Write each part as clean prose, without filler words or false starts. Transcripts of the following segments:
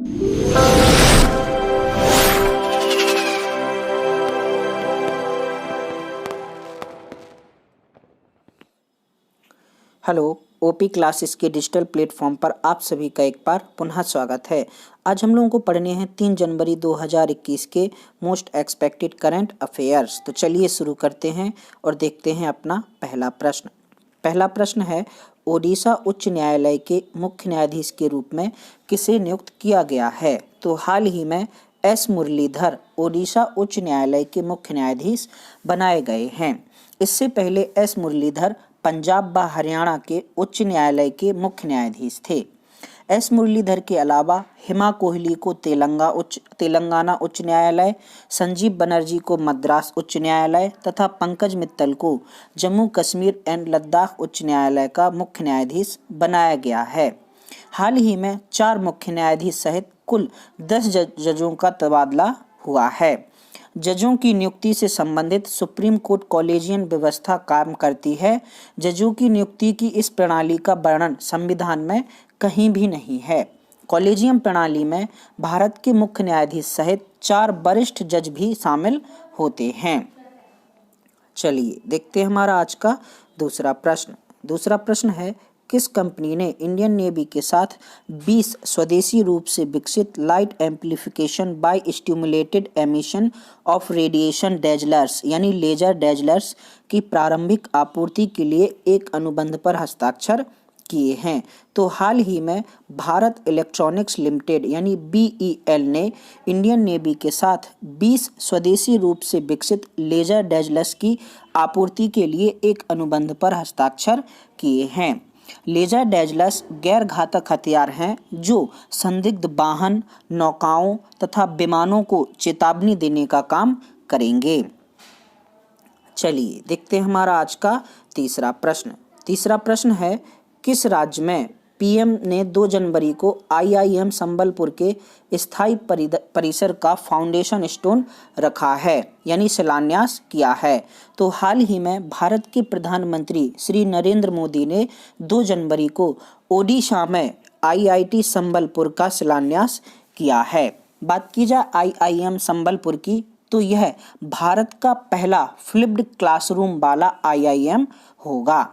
Hello, OP classes के digital platform पर आप सभी का एक बार पुनः स्वागत है। आज हम लोगों को पढ़ने हैं 3 जनवरी 2021 के मोस्ट एक्सपेक्टेड करंट अफेयर्स। तो चलिए शुरू करते हैं और देखते हैं अपना पहला प्रश्न। पहला प्रश्न है, ओडिशा उच्च न्यायालय के मुख्य न्यायाधीश के रूप में किसे नियुक्त किया गया है? तो हाल ही में एस मुरलीधर ओडिशा उच्च न्यायालय के मुख्य न्यायाधीश बनाए गए हैं। इससे पहले एस मुरलीधर पंजाब व हरियाणा के उच्च न्यायालय के मुख्य न्यायाधीश थे। एस मुरलीधर के अलावा हिमा कोहली को तेलंगाना उच्च न्यायालय, संजीव बनर्जी को मद्रास उच्च न्यायालय तथा पंकज मित्तल को जम्मू कश्मीर एंड लद्दाख उच्च न्यायालय का मुख्य न्यायाधीश बनाया गया है। हाल ही में 4 मुख्य न्यायाधीश सहित कुल 10 जजों का तबादला हुआ है। जजों की नियुक्ति से संबंधित सुप्रीम कोर्ट कॉलेजियन व्यवस्था काम करती है। जजों की नियुक्ति की इस प्रणाली का वर्णन संविधान में कहीं भी नहीं है। कॉलेजियम प्रणाली में भारत के मुख्य न्यायाधीश सहित 4 वरिष्ठ जज भी शामिल होते हैं। चलिए देखते हैं हमारा आज का दूसरा प्रश्न। दूसरा प्रश्न है, किस कंपनी ने इंडियन नेवी के साथ 20 स्वदेशी रूप से विकसित light amplification by stimulated emission of radiation dazzlers यानी लेजर डेजलर्स की प्रारंभिक आपूर्ति के लिए एक अनुबंध पर हस्ताक्षर किए हैं? तो हाल ही में भारत इलेक्ट्रॉनिक्स लिमिटेड यानी BEL ने इंडियन नेवी के साथ 20 स्वदेशी रूप से विकसित लेजर डेजलर्स की आपूर्ति के लिए एक अनुबंध पर हस्ताक्षर किए हैं। लेजर डेजलर्स गैर घातक हथियार हैं जो संदिग्ध वाहन, नौकाओं तथा विमानों को चेतावनी देने का काम करेंगे। चलिए देखते हैं हमारा आज का तीसरा प्रश्न। तीसरा प्रश्न है, किस राज्य में PM ने 2 जनवरी को IIM संबलपुर के स्थायी परिसर का फाउंडेशन स्टोन रखा है यानी शिलान्यास किया है? तो हाल ही में भारत के प्रधानमंत्री श्री नरेंद्र मोदी ने 2 जनवरी को ओडिशा में IIT संबलपुर का शिलान्यास किया है। बात की जाए IIM संबलपुर की, तो यह भारत का पहला फ्लिप्ड क्लासरूम वाला IIM होगा।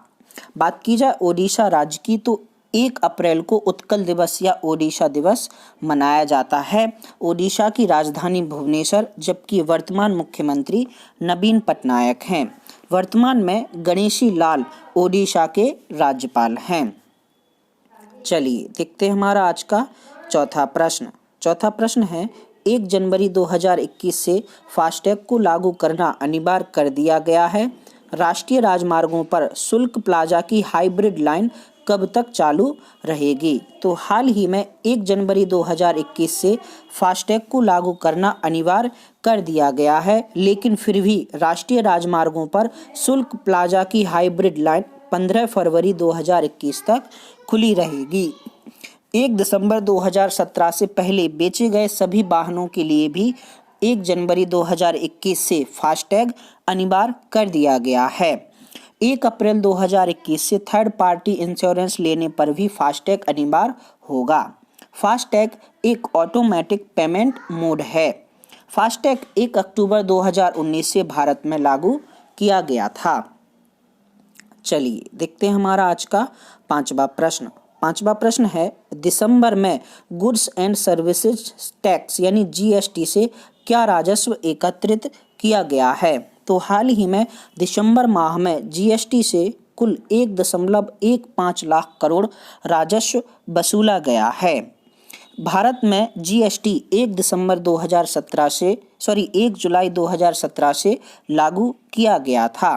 बात की जाए ओडिशा राज्य की, तो 1 अप्रैल को उत्कल दिवस या ओडिशा दिवस मनाया जाता है। ओडिशा की राजधानी भुवनेश्वर, जबकि वर्तमान मुख्यमंत्री नवीन पटनायक हैं। वर्तमान में गणेशी लाल ओडिशा के राज्यपाल हैं। चलिए देखते हैं हमारा आज का चौथा प्रश्न। चौथा प्रश्न है, 1 जनवरी 2021 से फास्टैग को लागू करना अनिवार्य कर दिया गया है। राष्ट्रीय राजमार्गों पर शुल्क प्लाजा की हाइब्रिड लाइन कब तक चालू रहेगी? तो हाल ही में 1 जनवरी 2021 से फास्टैग को लागू करना अनिवार्य कर दिया गया है, लेकिन फिर भी राष्ट्रीय राजमार्गों पर शुल्क प्लाजा की हाइब्रिड लाइन 15 फरवरी 2021 तक खुली रहेगी। 1 दिसंबर 2017 से पहले बेचे गए सभी वाहनों के लिए भी 1 जनवरी 2021 से फास्टैग अनिवार्य कर दिया गया है। 1 अप्रैल 2021 से थर्ड पार्टी इंश्योरेंस लेने पर भी फास्टैग अनिवार्य होगा। फास्टैग एक ऑटोमेटिक पेमेंट मोड है। फास्टैग 1 अक्टूबर 2019 से भारत में लागू किया गया था। चलिए देखते हैं हमारा आज का पांचवा प्रश्न। पांचवा प्रश्न है, दिसंबर में गुड्स एंड सर्विसेज टैक्स यानी GST से क्या राजस्व एकत्रित किया गया है? तो हाल ही में दिसंबर माह में GST से कुल 1.15 लाख करोड़ राजस्व वसूला गया है। भारत में GST 1 जुलाई 2017 से लागू किया गया था।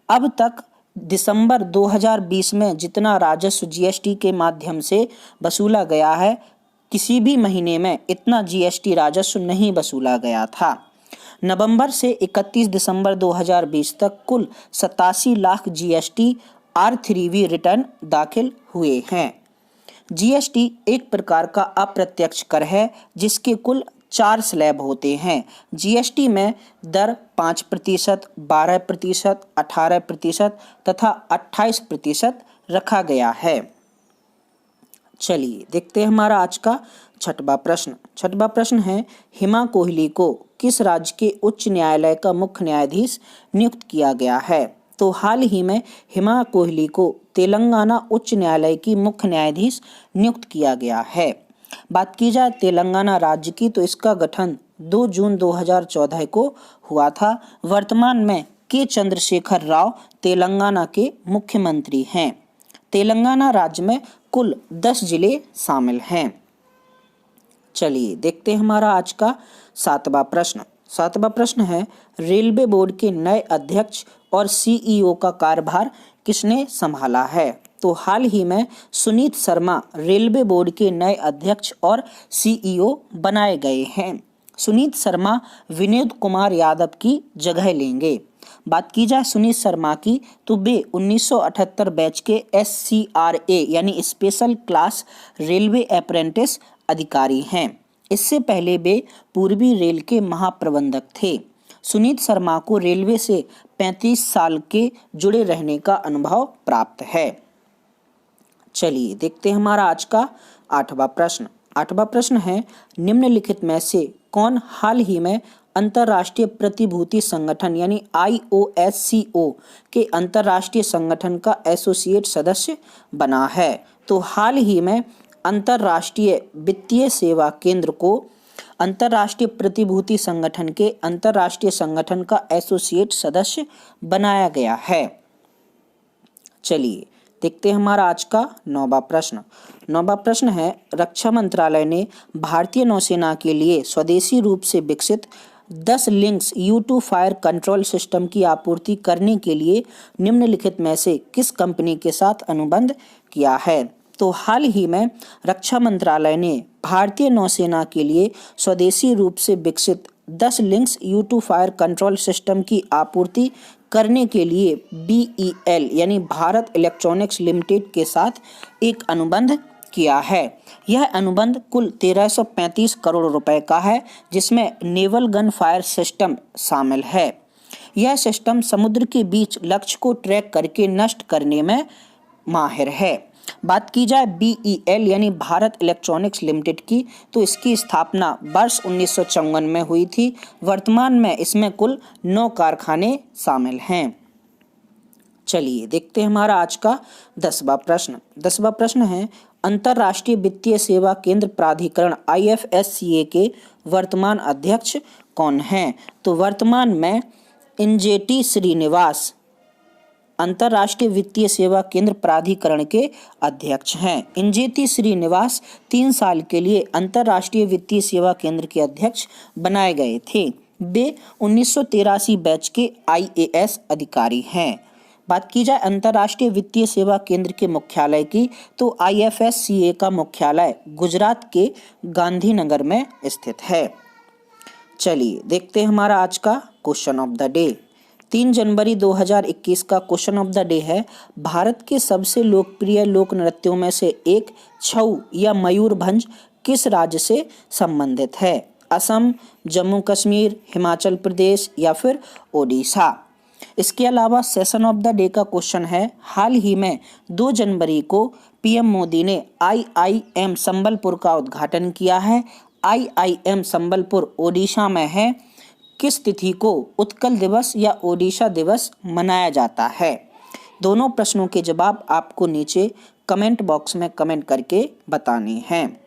अब तक दिसंबर 2020 में जितना राजस्व GST के माध्यम से वसूला गया है, किसी भी महीने में इतना GST राजस्व नहीं वसूला गया था। नवंबर से 31 दिसंबर 2020 तक कुल 87 लाख GST R3V रिटर्न दाखिल हुए हैं। GST एक प्रकार का अप्रत्यक्ष कर है जिसके कुल 4 स्लैब होते हैं। GST में दर 5%, 12%, 18% तथा 28% रखा गया है। चलिए देखते हैं हमारा आज का छठवां प्रश्न। छठवां प्रश्न है, हिमा कोहली को किस राज्य के उच्च न्यायालय का मुख्य न्यायाधीश नियुक्त किया गया है? तो हाल ही में हिमा कोहली को तेलंगाना उच्च न्यायालय की मुख्य न्यायाधीश नियुक्त किया गया है। बात की जाए तेलंगाना राज्य की, तो इसका गठन 2 जून 2014 को हुआ था। वर्तमान में के चंद्रशेखर राव तेलंगाना के मुख्यमंत्री हैं। तेलंगाना राज्य में कुल 10 जिले शामिल हैं। चलिए देखते हैं हमारा आज का सातवां प्रश्न। सातवां प्रश्न है, रेलवे बोर्ड के नए अध्यक्ष और सीईओ का कार्यभार किसने संभाला है? तो हाल ही में सुनीत शर्मा रेलवे बोर्ड के नए अध्यक्ष और सीईओ बनाए गए हैं। सुनीत शर्मा विनोद कुमार यादव की जगह लेंगे। बात की जाए सुनीत शर्मा की, तो वे 1978 बैच के SCRA यानी स्पेशल क्लास रेलवे अप्रेंटिस अधिकारी हैं। इससे पहले वे पूर्वी रेल के महाप्रबंधक थे। सुनीत शर्मा को रेलवे से 35 साल के जुड़े रहने का अनुभव प्राप्त है। चलिए देखते हैं हमारा आज का आठवां प्रश्न। आठवां प्रश्न है, निम्नलिखित में से कौन हाल ही में अंतर्राष्ट्रीय प्रतिभूति संगठन यानी IOSCO के अंतर्राष्ट्रीय संगठन का एसोसिएट सदस्य बना है? तो हाल ही में अंतर्राष्ट्रीय वित्तीय सेवा केंद्र को अंतर्राष्ट्रीय प्रतिभूति संगठन के अंतर्राष्ट्रीय संगठन का एसोसिएट सदस्य बनाया गया है। चलिए देखते हैं हमारा आज का नौवां प्रश्न। नौवां प्रश्न है, रक्षा मंत्रालय ने भारतीय नौसेना के लिए स्वदेशी रूप से विकसित 10 links U2 fire control system की आपूर्ति करने के लिए निम्नलिखित में से किस कंपनी के साथ अनुबंध किया है? तो हाल ही में रक्षा मंत्रालय ने भारतीय नौसेना के लिए स्वदेशी रूप से विकसित 10 links U2 fire control system की आपूर्ति करने के लिए BEL यानी भारत इलेक्ट्रॉनिक्स लिमिटेड के साथ एक अनुबंध किया है। यह अनुबंध कुल 1335 करोड़ रुपए का है, जिसमें नेवल गन फायर सिस्टम शामिल है। यह सिस्टम समुद्र के बीच लक्ष्य को ट्रैक करके नष्ट करने में माहिर है। बात की जाए BEL यानी भारत इलेक्ट्रॉनिक्स लिमिटेड की, तो इसकी स्थापना वर्ष 1954 में हुई थी। वर्तमान में इसमें कुल 9 कारखाने शामिल हैं। चलिए देखते हैं हमारा आज का 10वां प्रश्न। 10वां प्रश्न है, अंतर्राष्ट्रीय वित्तीय सेवा केंद्र प्राधिकरण IFSCA के वर्तमान अध्यक्ष कौन हैं? तो वर्तमान में इंजेटी श्रीनिवास अंतर्राष्ट्रीय वित्तीय सेवा केंद्र प्राधिकरण के अध्यक्ष हैं। इंजेटी श्रीनिवास 3 साल के लिए अंतर्राष्ट्रीय वित्तीय सेवा केंद्र के अध्यक्ष बनाए गए थे। वे 1983 बैच के IAS अधिकारी हैं। बात की जाए अंतर्राष्ट्रीय वित्तीय सेवा केंद्र के मुख्यालय की, तो IFSCA का मुख्यालय गुजरात के गांधीनगर में स्थित है। चलिए देखते हैं हमारा आज का क्वेश्चन ऑफ द डे। 3 जनवरी 2021 का क्वेश्चन ऑफ द डे है, भारत के सबसे लोकप्रिय लोक नृत्यों में से एक छऊ या मयूरभंज किस राज्य से संबंधित है? असम, जम्मू कश्मीर, हिमाचल प्रदेश या फिर ओडिशा। इसके अलावा सेशन ऑफ द डे का क्वेश्चन है, हाल ही में 2 जनवरी को PM मोदी ने IIM संबलपुर का उद्घाटन किया है। IIM संबलपुर ओडिशा में है। किस तिथि को उत्कल दिवस या ओडिशा दिवस मनाया जाता है? दोनों प्रश्नों के जवाब आपको नीचे कमेंट बॉक्स में कमेंट करके बताने हैं।